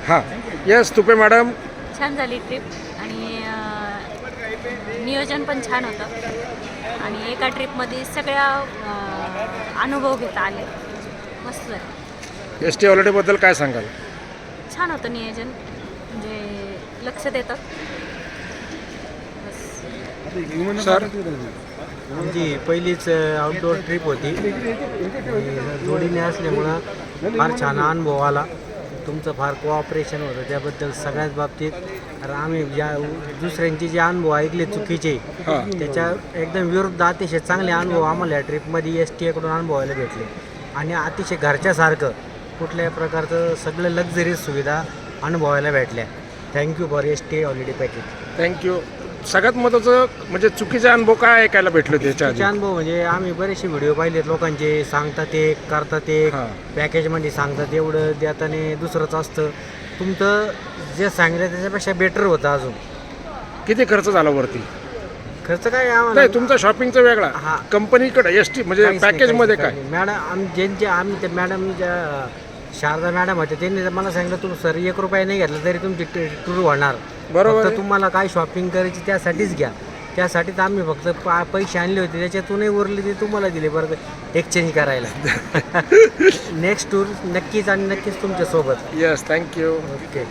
हां yes Tupe madam. छान झाली ट्रिप आणि नियोजन पण छान होतं आणि एका ट्रिपमध्ये सगळ्या अनुभव घेता आले. मस्त झालं. एस टी हॉलिडेबद्दल काय सांगाल? छान होतं नियोजन, म्हणजे लक्ष देतं. बस. सर आमची पहिलीच आउटडोअर ट्रिप होती आणि जोडीने असल्यामुळं फार छान अनुभव आला. तुमचं फार कोऑपरेशन होतं त्याबद्दल सगळ्याच बाबतीत. कारण आम्ही ज्या दुसऱ्यांचे जे अनुभव ऐकले चुकीचे हां त्याच्या एकदम विरुद्ध अतिशय चांगले अनुभव आम्हाला या ट्रिपमध्ये एस टी एकडून अनुभवायला भेटले आणि अतिशय घरच्यासारखं कुठल्याही प्रकारचं सगळं लक्झरी सुविधा अनुभवायला भेटल्या. Thank you for S T holiday package. Thank you. सगळ्यात महत्त्वाचं म्हणजे चुकीचे अनुभव काय ऐकायला भेटले त्याच्या आधी? त्याचे अनुभव म्हणजे आम्ही बरेचसे व्हिडिओ पाहिलेत लोकांचे, सांगतात एक करतात एक, हां. पॅकेजमध्ये सांगतात एवढं देताना दुसरंच असतं. तुमचं जे सांगितलं त्याच्यापेक्षा बेटर होतं. अजून किती खर्च झाला वरती? खर्च काय आम्हाला नाही तुमचा शॉपिंगचा वेगळा, हां. कंपनीकडे एस टी म्हणजे काहीच नाही, पॅकेजमध्ये काहीच काय? नाही. मॅडम ज्यांचे आम्ही त्या मॅडम ज्या शारदा मॅडम होते त्यांनी मला सांगितलं तुम्ही सर 1 रुपया नाही घेतला तरी तुमची टूर होणार. बरोबर फक्त आहे. तुम्हाला काय शॉपिंग करायची त्यासाठीच घ्या. त्यासाठी तर आम्ही फक्त पैसे आणले होते त्याच्यातूनही उरले ते तुम्हाला दिले बरं एक्सचेंज करायला. नेक्स्ट टूर नक्कीच आणि नक्कीच तुमच्यासोबत. Yes thank you. ओके.